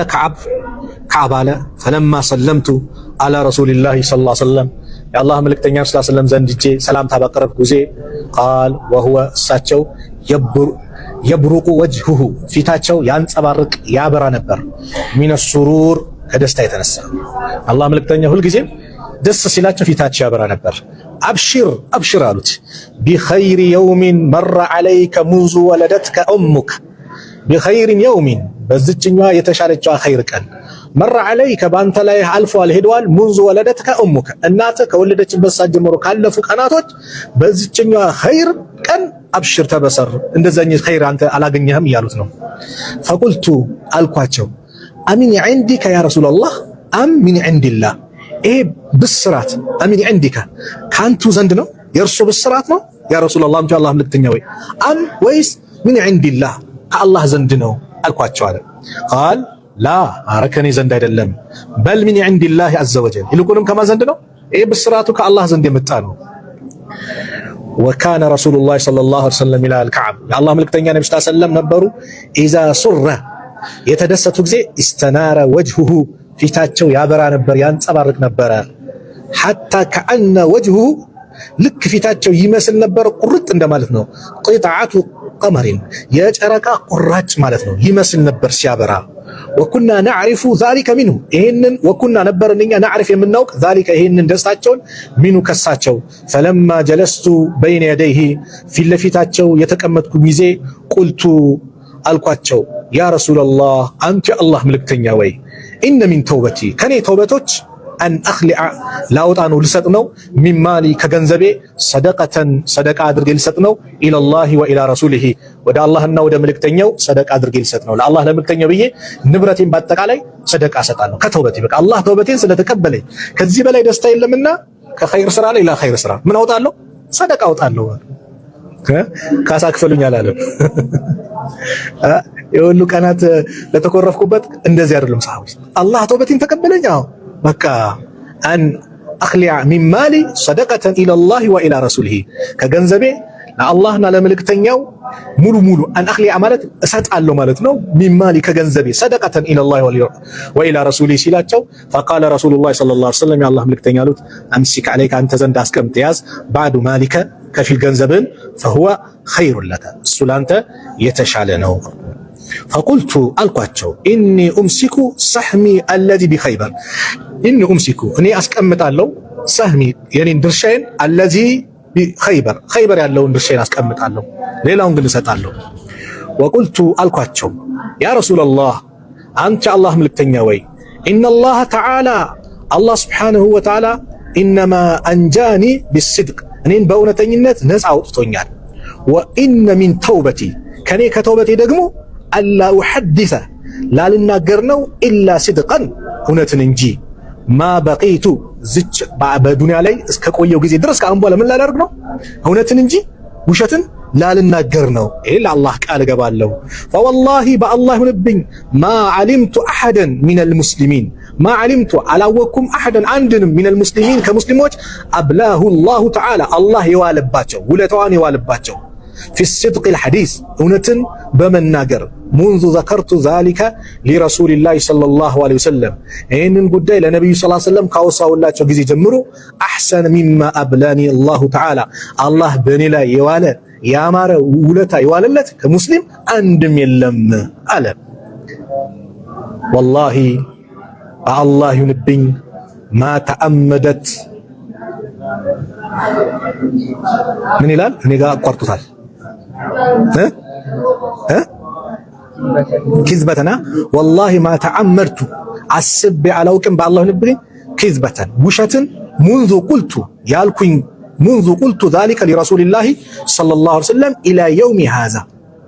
كعب አለ فلما سلمت على رسول الله صلى الله عليه وسلم የአላህ መልእክተኛ ሰለላሁ ዐለይሂ ወሰለም ዘንድ ሰላምታ ባቀረብኩ ጊዜ قال وهو እሳቸው يبرق وجهه ፊታቸው ያንጸባርቅ ያበራ ነበር من السرور ከደስታ የተነሳ አላህ መልእክተኛ ሁሉ ጊዜ ደስ ሲላቸው ፊታቸው ያበራ ነበር አብሽር አሉት بخير يوم مر عليك منذ ولدتك امك بخير يوم በዚህኛው የተሻለችው ኸይር ቀን መራ عليك ባንተ ላይ አልፏል ሄዷል منذ ولدتك امك እናትህ ከወለደችበት ሰዓት ጀምሮ ካለፉ ቀናቶች በዚህኛው ኸይር ቀን አብሽር ተበሰር እንደዛኝ ኸይር አንተ አላገኘህም ያሉት ነው فقلت አልኳቸው አሚን عندك يا رسول الله ام من عند الله ይሄ ብስራት አሚን عندك ካንቱ ዘንድ ነው የርሱ ብስራት ነው ያ ረሱላህ እንጂ አላህ መልእክተኛ ወይ አም ወይስ من عند الله ከአላህ ዘንድ ነው አልኳቸው አለ قال لا አረከኔ ዘንድ አይደለም በል من عند الله عز وجل ይልቁንም ከማን ዘንድ ነው ይሄ ብስራቱ ከአላህ ዘንድ የመጣ ነው وكان رسول الله صلى الله عليه وسلم الى الكعب የአላህ መልእክተኛ ነብዩ ሰለላሁ ዐለይሂ ወሰለም ነበሩ اذا سر የተደሰቱ ጊዜ استنار وجهه ፊታቸው ያበራ ነበር ያንጸባርቅ ነበር حتى كأن وجهه ልክ ፊታቸው ይመስል ነበር ቁርጥ እንደማለት ነው قطعه قمر የጨረቃ ቁራጭ ማለት ነው ይመስል ነበር ሲያበራ وكنا نعرف ذلك منه ይሄንን وكنا ነበርኛ نعرف የምናውቅ ذلك ይሄንን ደስታቸውን منه ከሳቸው فلما جلست بين يديه ፊት ለፊታቸው የተቀመጥኩ ጊዜ قلت አልኳቸው يا رسول الله انت الله መልእክተኛ ወይ ان من توبتي ከኔ ተውበቶች أن أخلع لاوطانو لسطنو من مالي كغنزبي صدقة أدرجي لسطنو إلى الله وإلى رسوله ودا اللهنا ودا ملكتنيو صدقة أدرجي لسطنو لا الله لملكتنيو بيه نبرتين باتقالي صدقة أسطانو كتوبتي بك الله توبتين سنتقبلي كذي بلاي دستا إلا منا كخير سرا إلى خير سرا من أوطانو صدقة أوطانو كاسا كفلوني على العالم يقول له كانت لتكرف كوبات اندزي አይደለም صحابي الله توبتين تقبلني بكا أن أخلع من مالي صدقة إلى الله وإلى رسوله كجنزبي لا الله نال ملك تنياو مولو أن أخلع مالت أسأل له مالتنا من مالي كجنزبي صدقة إلى الله وإلى رسوله سيلاتشو فقال رسول الله صلى الله عليه وسلم يا الله ملك تنيالوت أمسك عليك أن تزند أسك امتياز بعد مالك كفي الجنزبين فهو خير لك السلانة يتشعلنه فقلت ألقاتشو إني أمسك سحمي الذي بخيبر إني أمسك إني أسكمت الله سهمي يعني درشين الذي بخيبر ያለው درشين أسكمت الله ሌላውን ግን እሰጣለሁ وقلت ألقاتشو يا رسول الله أنت الله ملكتنيا ወይ إن الله تعالى الله سبحانه وتعالى إنما أنجاني بالصدق እኔን በእውነተኝነት ነፃ አውጥቶኛል وإن من توبتي ከኔ ከተውበቴ ደግሞ አላ ወሐዲሰ ላልናገር ነው ኢላ ሲድቀን እውነትን እንጂ ማ በቂቱ ዝች በዱንያ ላይ እስከ ቆየው ጊዜ ድረስ ከአሁን በኋላ ምን ላደርግ ነው እውነትን እንጂ ውሸትን ላልናገር ነው ይሄ ለአላህ ቃል ገባለሁ فوالله بالله ይሁንብኝ ما علمت احدا من المسلمين ما علمت አላወኩም احدا አንድንም من المسلمين ከሙስሊሞች አብላሁ الله تعالى الله ይዋልባቸው ውለታዋን ይዋልባቸው في الصدق الحديث እውነትን በመናገር منذ ذكرت ذلك لرسول الله صلى الله عليه وسلم ይህንን ጉዳይ ለነብዩ ሰለላሁ ዐለይሂ ወሰለም ካወሳውላቸው ጊዜ ጀምሮ احسن مما ابلاني الله تعالى الله በኔ ላይ የዋለ ያማረ ውለታ ይዋለለት ከሙስሊም አንድም የለም አለ። ወላሂ በአላህ ይሁንብኝ ማ ተአመደት ምን ይላል? እኔ ጋር አቋርጡታል። ኪዝበተና ወላሂ ማ ተአመድቱ አስቤ አላውቅም በአላህ ይሁንብኝ ኪዝበተን ውሸትን ሙንዙ ቁልቱ ያልኩኝ ሙንዙ ቁልቱ ዛሊከ ሊረሱሊላሂ ሰለላሁ ዐለይሂ ወሰለም ኢላ የውሚ ሃዛ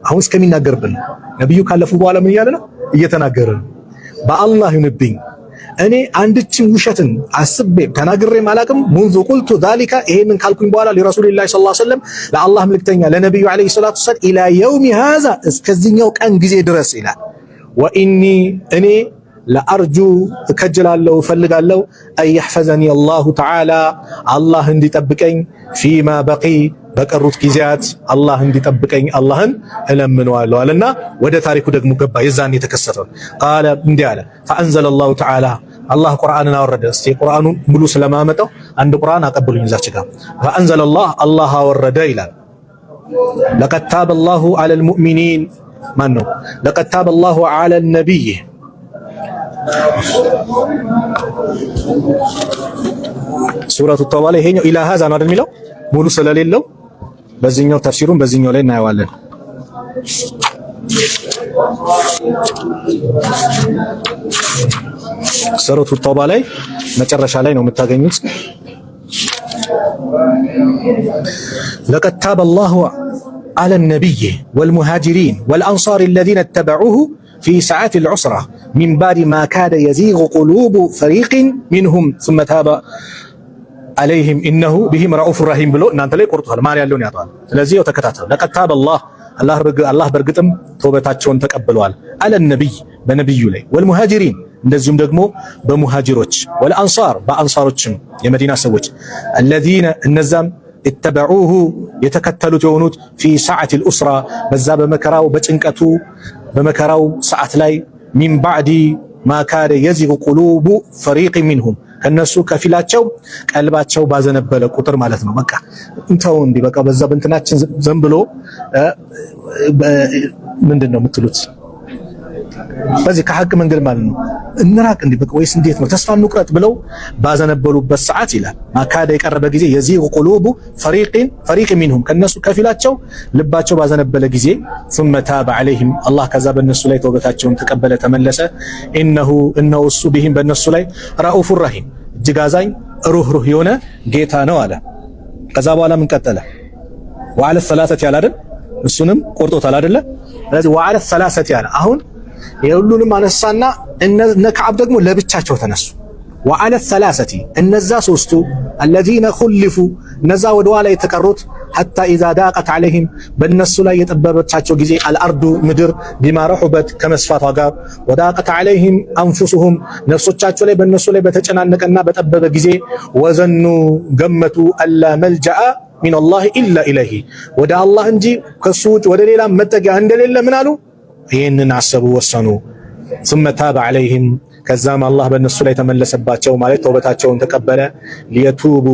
አሁን እስከሚናገርብን ነብዩ ካለፉ በኋላ ምን እያለ ነው እየተናገረ ነው። በአላህ ይሁንብኝ እኔ አንድችን ውሸትን አስቤ ተናግሬ ማላቅም ሙንዙ ቁልቱ ዛሊከ ይሄንን ካልኩኝ በኋላ ሊረሱሊላሂ ሰለላሁ ዐለይሂ ወሰለም ለአላህ መልክተኛ ለነብዩ ዐለይሂ ሰላቱ ወሰለም ኢላ የውሚ ሃዛ እስከዚህኛው ቀን ጊዜ ድረስ ይላል። ወኢኒ እኔ ለአርጁ እከጅላለሁ እፈልጋለሁ አየሕፈዘኒ አላሁ ተዓላ አላህ እንዲጠብቀኝ ፊማ በቂ በቀሩት ጊዜያት አላህ እንዲጠብቀኝ አላህን እለምነዋለሁ አለና ወደ ታሪኩ ደግሞ ገባ። የዛን የተከሰተው ቃለ እንዲህ አለ ፈአንዘለ አላሁ ተዓላ አላህ ቁርአንን አወረደ። እስቲ ቁርአኑን ሙሉ ስለማመጣው አንድ ቁርአን አቀብሉኝ እዛች ጋር ፈአንዘለ አላህ አወረደ ይላል። ለቀድ ታበ አላሁ ዐለል ሙእሚኒን ማን ነው? ለቀድ ታበ አላሁ ዐለን ነቢይ ሱረቱ ተውባ ላይ ይሄኛው ኢላ ሃዛ ነው አይደል የሚለው ሙሉ ስለሌለው በዚህኛው ተፍሲሩን በዚህኛው ላይ እናየዋለን። ሱረቱ ተውባ ላይ መጨረሻ ላይ ነው የምታገኙት። ለቀድ ታበ አላሁ ዐለ ነቢይ ወልሙሃጅሪን ወልአንሳር አለዚነ ተበዑሁ ፊ ሰዓቲል ዑስራ ሚን ባዕድ ማ ካደ የዚጉ ቁሉቡ ፈሪቂን ሚንሁም ሱመ ታበ አለይሂም ኢነሁ ቢሂም ረኡፍ ረሂም ብሎ እናንተ ላይ ቆርጧል። ማን ያለውን ያጠዋል። ስለዚህ ያው ተከታተሉ። ለቀድ ታበ አላህ በእርግጥም ተውበታቸውን ተቀብለዋል። አለ ነቢይ በነቢዩ ላይ ወልሙሃጅሪን እንደዚሁም ደግሞ በሙሃጅሮች ወልአንሳር በአንሳሮችም የመዲና ሰዎች አለዚነ እነዛም ኢተበዑሁ የተከተሉት የሆኑት ፊ ሰዓቲል ኡስራ በዛ በመከራው በጭንቀቱ በመከራው ሰዓት ላይ ሚን ባዕድ ማ ካደ የዚጉ ቁሉቡ ፈሪቅ ሚንሁም ከነሱ ከፊላቸው ቀልባቸው ባዘነበለ ቁጥር ማለት ነው። በቃ እንተው እንዲህ በቃ በዛ በእንትናችን ዘን ብሎ ምንድን ነው የምትሉት በዚህ ከሐቅ መንገድ ማለት ነው እንራቅ እንዲህ በቃ ወይስ እንዴት ነው ተስፋ እንቁረጥ ብለው ባዘነበሉበት ሰዓት ይላል ማካደ የቀረበ ጊዜ የዚጉ ቁሉቡ ፈሪቅ ሚንሁም ከነሱ ከፊላቸው ልባቸው ባዘነበለ ጊዜ ثم تاب عليهم አላህ ከዛ በእነሱ ላይ ተውበታቸውን ተቀበለ ተመለሰ። ኢነሁ እሱ ቢሂም በእነሱ ላይ ረኡፍ ረሂም እጅግ አዛኝ ሩህሩህ የሆነ ጌታ ነው አለ። ከዛ በኋላ ምን ቀጠለ? ወዐለ ሰላሰቲ ያለ አይደል እሱንም ቆርጦታል አይደለ? ስለዚህ ወዐለ ሰላሰቲ ያለ አሁን የሁሉንም አነሳና እነ ከዓብ ደግሞ ለብቻቸው ተነሱ። ወዐለ ሰላሰቲ እነዛ ሶስቱ الذين خلفوا እነዛ ወደ ኋላ የተቀሩት حتى اذا ضاقت عليهم በእነሱ ላይ የጠበበቻቸው ጊዜ አልአርዱ ምድር بما رحبت ከመስፋቷ ጋር وضاقت عليهم انفسهم ነፍሶቻቸው ላይ በእነሱ ላይ በተጨናነቀና በጠበበ ጊዜ ወዘኑ ገመቱ አላ መልجأ من الله الا اليه ወደ አላህ እንጂ ከሱ ውጭ ወደ ሌላ መጠጊያ እንደሌለ ምን አሉ? ይህንን አሰቡ ወሰኑ። ثم تاب عليهم ከዛም አላህ በእነሱ ላይ ተመለሰባቸው ማለት ተውበታቸውን ተቀበለ። ሊየቱቡ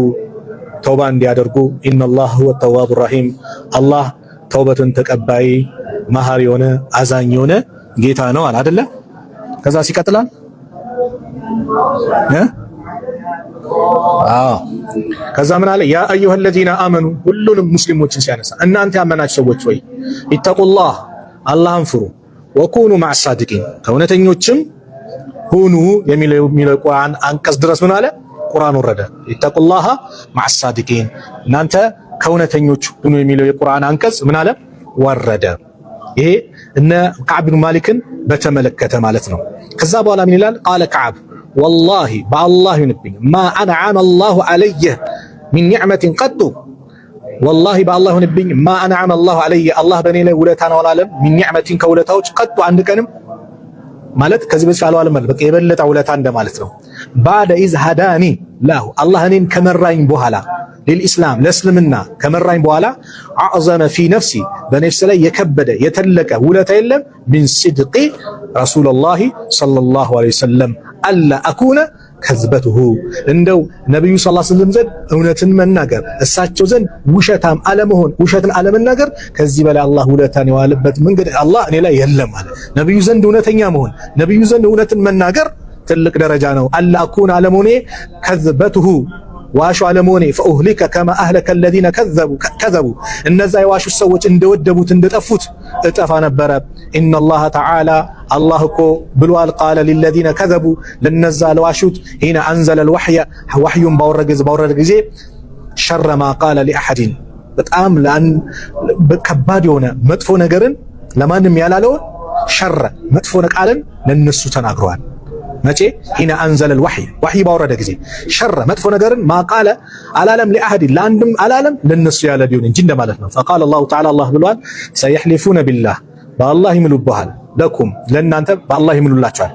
ተውባ እንዲያደርጉ ኢነላህ ሁወ ተዋቡ ረሂም አላህ ተውበትን ተቀባይ መሐሪ የሆነ አዛኝ የሆነ ጌታ ነው አለ አይደለ? ከዛ ሲቀጥላል ከዛ ምን አለ? ያ አዩሃ الذين آمنوا ሁሉንም ሙስሊሞችን ሲያነሳ እናንተ ያመናችሁ ሰዎች ወይ ኢተቁላህ አላህን ፍሩ ወኩኑ ማዕ ሳዲቂን ከእውነተኞችም ሁኑ የሚለው ቁርአን አንቀጽ ድረስ ምን አለ? ቁርአን ወረደ። ኢተቁላህ ማዕ ሳዲቂን እናንተ ከእውነተኞች ሁኑ የሚለው የቁርአን አንቀጽ ምን አለ? ወረደ። ይሄ እነ ከዓብ ብን ማሊክን በተመለከተ ማለት ነው። ከዛ በኋላ ምን ይላል? ቃለ ከዓብ ወላሂ በአላህ ይሁንብኝ ማ አንዓመ አላሁ ዐለየ ሚን ኒዕመቲን ቀጡ ወላሂ በአላህ ይሁንብኝ ማ አንዓመ አላሁ ዐለየ አላህ በእኔ ላይ ውለታን አልዋለም ሚን ኒዕመቲን ከውለታዎች ቀጡ አንድ ቀንም ማለት ከዚህ በፊት አልዋለም ማለት በቃ የበለጠ ውለታ እንደማለት ነው። ባደ ኢዝ ሃዳኒ ላሁ አላህ እኔን ከመራኝ በኋላ ለልኢስላም ለእስልምና ከመራኝ በኋላ አዕዘመ ፊ ነፍሲ በነፍስ ላይ የከበደ የተለቀ ውለታ የለም ሚን ሲድቂ ረሱለላሂ ሰለላሁ ዐለይሂ ወሰለም አላ አኩነ ከዝበቱሁ እንደው ነብዩ ሰለላሁ ዐለይሂ ወሰለም ዘንድ እውነትን መናገር እሳቸው ዘንድ ውሸታም አለመሆን ውሸትን አለመናገር ከዚህ በላይ አላህ ውለታን የዋለበት መንገድ አላህ እኔ ላይ የለም አለ። ነብዩ ዘንድ እውነተኛ መሆን ነብዩ ዘንድ እውነትን መናገር ትልቅ ደረጃ ነው። አላ አኩን አለመሆኔ ከዝበቱሁ ዋሹ አለመሆኔ ፈኡህሊከ ከማ አህለከ الذين كذبوا እነዛ የዋሹ ሰዎች እንደወደቡት እንደጠፉት እጠፋ ነበረ። ኢነላህ ተዓላ አላህ እኮ ብሏል ቃለ للذين كذبوا ለነዛ ለዋሹት ሂነ አንዘለ الوحي ወህዩን ባወረደ ጊዜ ሸረ ማ ቃለ لأحد በጣም ከባድ የሆነ መጥፎ ነገርን ለማንም ያላለውን ሸረ መጥፎ ቃልን ለነሱ ተናግሯል። መቼ ሂነ አንዘለ الوحي ባወረደ ጊዜ ሸረ መጥፎ ነገርን ማቃለ አላለም لأحد ለአንድም አላለም ለነሱ ያለ ቢሆን እንጂ እንደማለት ነው። فقال الله تعالى الله ብሏል سيحلفون بالله በአላህ ይምሉብሃል ለኩም ለናንተ በአላህ ይምሉላችኋል።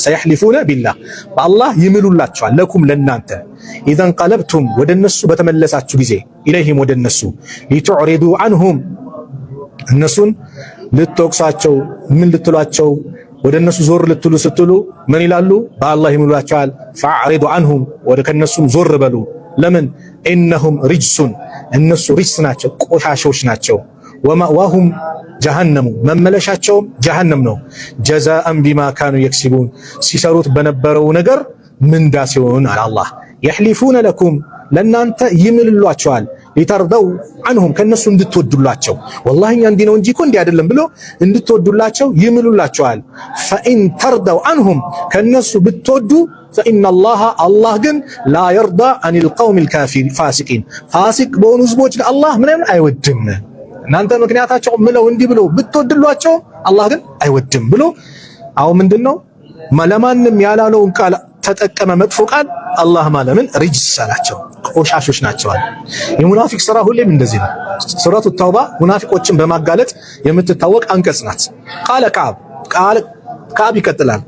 سيحلفون بالله በአላህ ይምሉላችኋል ለኩም ለናንተ اذا انقلبتم ወደነሱ በተመለሳችሁ ጊዜ ኢለይሂም ወደነሱ لتعرضوا عنهم እነሱን ልትወቅሳቸው ምን ልትሏቸው ወደነሱ ዞር ልትሉ ስትሉ ምን ይላሉ? በአላህ ይምሉላቸዋል። ፈአዕሪዱ አንሁም ወደ ከነሱም ዞር በሉ። ለምን? ኢነሁም ሪጅሱን እነሱ ሪጅስ ናቸው፣ ቆሻሾች ናቸው። ወማዋሁም ጀሃነሙ መመለሻቸውም ጀሃነም ነው። ጀዛአን ቢማ ካኑ የክሲቡን ሲሰሩት በነበረው ነገር ምንዳ ሲሆን አላህ የሕሊፉነ ለኩም ለናንተ ይምልሏቸዋል ሊተርደው አንሁም ከነሱ እንድትወዱላቸው ወላሂ እኛ እንዲህ ነው እንጂ እኮ እንዲህ አይደለም ብሎ እንድትወዱላቸው ይምሉላቸዋል። ፈኢን ተርደው አንሁም ከነሱ ብትወዱ ፈኢነላህ አላህ ግን ላ የርዳ አኒል ቀውሚል ፋሲቂን ፋሲቅ በሆኑ ህዝቦች አላህ ምንም አይወድም። እናንተ ምክንያታቸው ምለው እንዲህ ብሎ ብትወድሏቸው አላህ ግን አይወድም ብሎ አሁን ምንድነው ለማንም ያላለውን ቃል ተጠቀመ መጥፎ ቃል አላህ ማለምን ሪጅስ አላቸው፣ ቆሻሾች ናቸው። የሙናፊቅ ስራ ሁሌም እንደዚህ ነው። ሱረቱ ተውባ ሙናፊቆችን በማጋለጥ የምትታወቅ አንቀጽ ናት። ቃለ ከዓብ ይቀጥላል።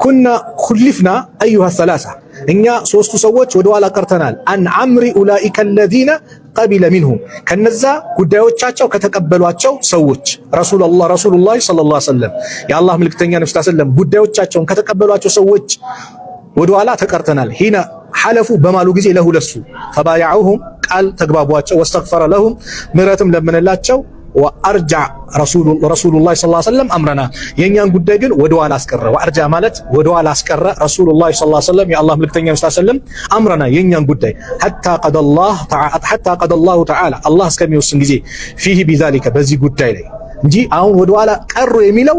ኩና ኩሊፍና አዩሃ ሰላሳ እኛ ሶስቱ ሰዎች ወደ ኋላ ቀርተናል። አን አምሪ ኡላኢከ الذين ቀቢለ ሚንሁም ከነዛ ጉዳዮቻቸው ከተቀበሏቸው ሰዎች ረሱሉላህ ሰለላሁ ዐለይሂ ወሰለም የአላህ መልእክተኛ ነብዩ ሰለላሁ ዐለይሂ ወሰለም ጉዳዮቻቸውን ከተቀበሏቸው ሰዎች ወደ ኋላ ተቀርተናል። ሂና ሐለፉ በማሉ ጊዜ ለሁለሱ ፈባያዑሁም ቃል ተግባቧቸው ወስተግፈረ ለሁም ምህረትም ለመነላቸው ወአርጃ ረሱሉላህ ሰለላሁ ዐለይሂ ወሰለም አምረና የኛን ጉዳይ ግን ወደ ኋላ አስቀረ። ወአርጃ ማለት ወደ ኋላ አስቀረ ረሱሉላህ ሰለላሁ ዐለይሂ ወሰለም የአላህ መልእክተኛ ሰለላሁ ዐለይሂ ወሰለም አምረና የኛን ጉዳይ ሐታ ቀደላሁ ተዓላ አላህ እስከሚወስን ጊዜ ፊህ ቢዛሊከ በዚህ ጉዳይ ላይ እንጂ አሁን ወደ ኋላ ቀሩ የሚለው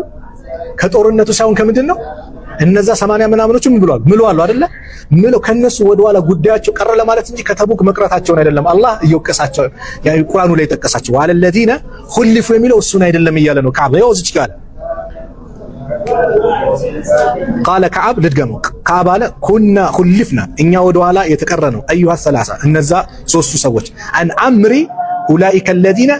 ከጦርነቱ ሳይሆን ከምንድን ነው? እነዛ 80 ምናምኖቹ ምን ብለዋል? ምለዋል አይደለ? ምለው ከነሱ ወደ ኋላ ጉዳያቸው ቀረ ለማለት እንጂ ከተቡክ መቅረታቸውን አይደለም። አላህ እየወቀሳቸው ያ ቁርአኑ ላይ ተቀሳቸው ወለለዚነ ሁሊፉ የሚለው እሱን አይደለም እያለ ነው። ከዓብ ያው እዚህ ጋር ቃለ ከዓብ ልድገመው። ከዓብ አለ ኩና ሁሊፍና እኛ ወደ ኋላ የተቀረ ነው። አዩሃ ሰላሳ እነዛ ሶስቱ ሰዎች አን አምሪ ኡላኢከ الذين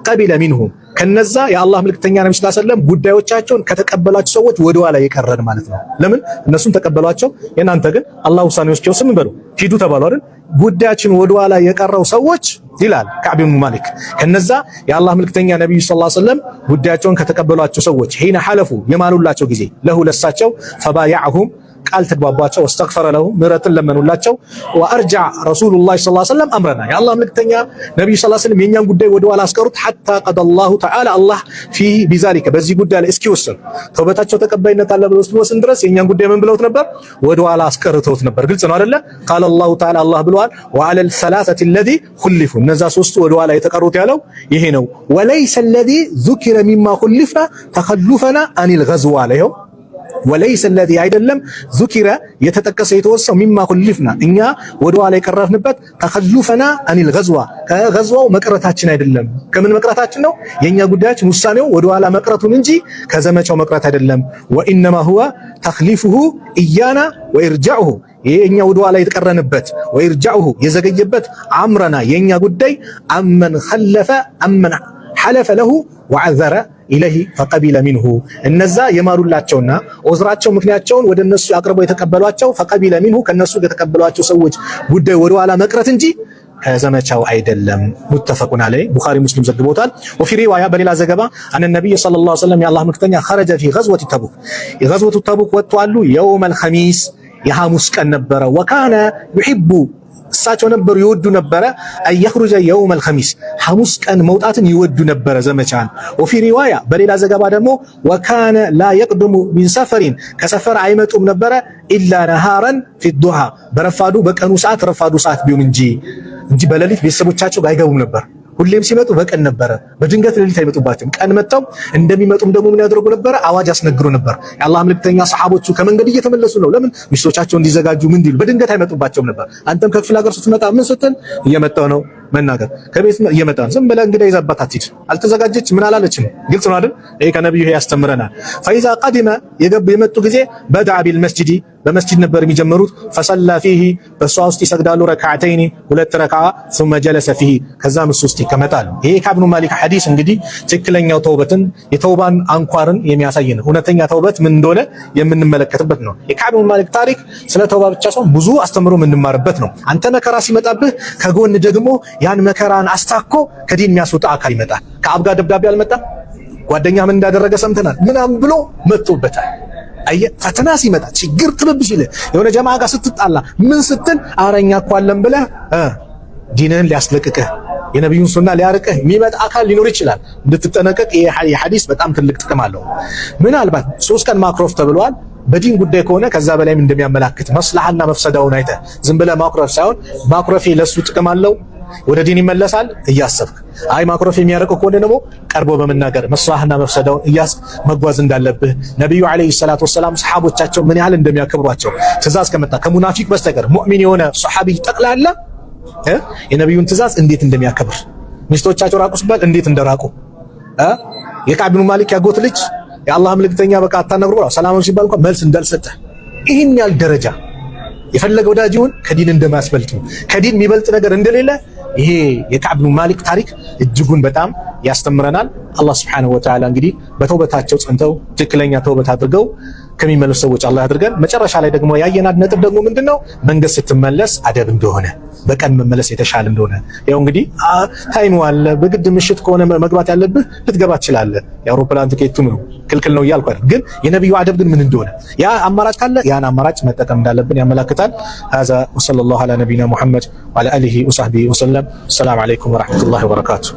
ቀቢለ ሚንሁም ከነዛ የአላህ መልእክተኛ ነብዩ ሰለላሁ ዐለይሂ ወሰለም ጉዳዮቻቸውን ከተቀበሏቸው ሰዎች ወደ ኋላ የቀረን ማለት ነው። ለምን እነሱን ተቀበሏቸው፣ የናንተ ግን አላህ ውሳኔ ወስደው ስም በሉ ሂዱ ተባሉ አይደል? ጉዳያችን ወደ ኋላ የቀረው ሰዎች ይላል ከዓብ ኢብኑ ማሊክ ከነዛ የአላህ መልእክተኛ ነብዩ ሰለላሁ ዐለይሂ ወሰለም ጉዳያቸውን ከተቀበሏቸው ሰዎች ሂና ሐለፉ የማሉላቸው ጊዜ ለሁለሳቸው ፈባያዕሁም ቃል ተግባባቸው ወስተግፈረ ለሁም ምህረትን ለመኑላቸው ወአርጃ ረሱሉላህ ሰለላሁ ዐለይሂ ወሰለም አምረና የአላህ መልእክተኛ ነብዩ ሰለላሁ ዐለይሂ ወሰለም የኛን ጉዳይ ወደ ኋላ አስቀሩት ሐታ ቀደላሁ ተዓላ አላህ ፊህ ቢዛሊከ በዚህ ጉዳይ ላይ እስኪወስን ተውበታቸው ተቀባይነት አለ ብለው እስኪወስን ድረስ የኛን ጉዳይ ምን ብለውት ነበር? ወደ ኋላ አስቀርተውት ነበር። ግልጽ ነው አይደለ? ቃለ አላሁ ተዓላ አላህ ብለዋል ወዐለል ሰላሰቲ الذي ሁሊፉ እነዛ ሶስቱ ወደ ኋላ የተቀሩት ያለው ይሄ ነው። ወለይሰ الذي ذكر مما خلفنا تخلفنا عن الغزو عليه ወለይሰ الذي አይደለም ذكر የተጠቀሰ የተወሰው ሚማ ኩሊፍና እኛ ወደ ኋላ የቀረፍንበት ተخلفنا عن الغزو ከገዝዋው መቅረታችን አይደለም። ከምን መቅረታችን ነው? የኛ ጉዳያችን ውሳኔው ወደ ኋላ መቅረቱን እንጂ ከዘመቻው መቅረት አይደለም። وانما هو تخليفه ايانا وارجاعه የኛ ወደ ኋላ የተቀረንበት وارجاعه የዘገየበት አምረና የኛ ጉዳይ አመን خلف አመን حلف له وعذر ኢለይሂ ፈቀቢለ ሚንሁ እነዛ የማሉላቸውና ዑዝራቸው ምክንያቸውን ወደ እነሱ አቅርበው የተቀበሏቸው ፈቀቢለ ሚንሁ ከነሱ የተቀበሏቸው ሰዎች ጉዳይ ወደ ኋላ መቅረት እንጂ ከዘመቻው አይደለም። ሙተፈቁን ዐለይሂ ቡኻሪ ሙስሊም ዘግቦታል። ወፊ ሪዋያ በሌላ ዘገባ አነ ነብይ ሰለላሁ ዐለይሂ ወሰለም የአላህ መልእክተኛ ኸረጀ ፊ ገዝወቲ ተቡክ የገዝወቱ ተቡክ ወጥተዋል የውመል ኸሚስ የሐሙስ ቀን ነበረ። ወካነ ዩሂቡ እሳቸው ነበሩ ይወዱ ነበረ አየኽሩጀ የውመል ኸሚስ ሐሙስ ቀን መውጣትን ይወዱ ነበረ ዘመቻን። ወፊ ሪዋያ በሌላ ዘገባ ደግሞ ወካነ ላ የቅድሙ ሚን ሰፈሪን ከሰፈር አይመጡም ነበረ ኢላ ነሃረን ፊ ዱሃ በረፋዱ በቀኑ ሰዓት ረፋዱ ሰዓት ቢሆን እንጂ በሌሊት ቤተሰቦቻቸው ጋር አይገቡም ነበር። ሁሌም ሲመጡ በቀን ነበረ። በድንገት ሌሊት አይመጡባቸውም። ቀን መጣው እንደሚመጡም ደግሞ ምን ያደርጉ ነበር? አዋጅ ያስነግሩ ነበር። የአላህ መልእክተኛ ሰሃቦቹ ከመንገድ እየተመለሱ ነው። ለምን ሚስቶቻቸው እንዲዘጋጁ ምን እንዲሉ በድንገት አይመጡባቸውም ነበር። አንተም ከክፍለ ሀገር ስትመጣ ምን ስትል እየመጣው ነው መናገር ከቤት እየመጣ ነው። ዝም ብለህ እንግዳ ይዘባት አትሂድ። አልተዘጋጀች ምን አላለችም። ግልጽ ነው አይደል? ይሄ ከነብዩ ያስተምረናል። ፈኢዛ ቀዲመ የመጡ ጊዜ በደዓ ቢል መስጂዲ በመስጂድ ነበር የሚጀምሩት። ፈሰላ ፊሂ በሷ ውስጥ ይሰግዳሉ ረክዓተይኒ ሁለት ረክዓ ثم جلس فيه ከዛም እሱ ውስጥ ይቀመጣሉ። ይሄ ከኢብኑ ማሊክ ሐዲስ እንግዲህ ትክክለኛው ተውበትን የተውባን አንኳርን የሚያሳይ ነው። እውነተኛ ተውበት ምን እንደሆነ የምንመለከትበት ነው። የኢብኑ ማሊክ ታሪክ ስለ ተውባ ብቻ ሳይሆን ብዙ አስተምሮ የምንማርበት ነው። አንተ መከራ ሲመጣብህ ከጎን ደግሞ ያን መከራን አስታኮ ከዲን የሚያስወጣ አካል ይመጣል። ከአብ ጋር ደብዳቤ አልመጣም። ጓደኛ ምን እንዳደረገ ሰምተናል ምናምን ብሎ መጥቶበታል። አየህ ፈተና ሲመጣ ችግር ትብብሽ ይለ የሆነ ጀማዓ ጋር ስትጣላ ምን ስትል አረኛ እኮ አለን ብለህ ዲንህን ሊያስለቅቅህ የነብዩን ሱና ሊያርቅህ የሚመጣ አካል ሊኖር ይችላል። እንድትጠነቀቅ ይሄ ሐዲስ በጣም ትልቅ ጥቅም አለው። ምናልባት 3 ቀን ማክሮፍ ተብሏል። በዲን ጉዳይ ከሆነ ከዛ በላይም እንደሚያመላክት መስላህና መፍሰዳውን አይተህ ዝም ብለህ ማክሮፍ ሳይሆን ማክሮፌ ለሱ ጥቅም አለው ወደ ዲን ይመለሳል እያሰብክ አይ ማክሮፍ የሚያርቀው ከሆነ ደግሞ ቀርቦ በመናገር መስላህና መፍሰዳውን እያስክ መጓዝ እንዳለብህ ነብዩ አለይሂ ሰላቱ ወሰላም ሰሃቦቻቸው ምን ያህል እንደሚያከብሯቸው ትእዛዝ ከመጣ ከሙናፊቅ በስተቀር ሙእሚን የሆነ ሱሐቢ ጠቅላላ የነብዩን ትእዛዝ እንዴት እንደሚያከብር ሚስቶቻቸው ራቁ ሲባል እንዴት እንደራቁ የካዕብ ኢብኑ ማሊክ ያጎት ልጅ የአላህ መልእክተኛ በቃ አታነግሩ ሰላም ሲባል እንኳን መልስ እንዳልሰጠ ይህን ያህል ደረጃ የፈለገ ወዳጅ ይሁን ከዲን እንደማያስበልጡ ከዲን የሚበልጥ ነገር እንደሌለ ይሄ የካዕብ ኢብኑ ማሊክ ታሪክ እጅጉን በጣም ያስተምረናል። አላህ Subhanahu Wa Ta'ala እንግዲህ በተውበታቸው ጸንተው ትክክለኛ ተውበት አድርገው ከሚመለሱ ሰዎች አላህ ያድርገን። መጨረሻ ላይ ደግሞ ያየናት ነጥብ ደግሞ ምንድነው? መንገድ ስትመለስ አደብ እንደሆነ በቀን መመለስ የተሻለ እንደሆነ ያው እንግዲህ ታይሙ አለ። በግድ ምሽት ከሆነ መግባት ያለብህ ልትገባ ትችላለህ። የአውሮፕላን ቲኬቱ ነው ክልክል ነው እያልኩ አይደል፣ ግን የነብዩ አደብ ግን ምን እንደሆነ ያ አማራጭ ካለ ያን አማራጭ መጠቀም እንዳለብን ያመላክታል። هذا وصلى الله على نبينا محمد وعلى اله وصحبه وسلم. السلام عليكم ورحمة الله وبركاته.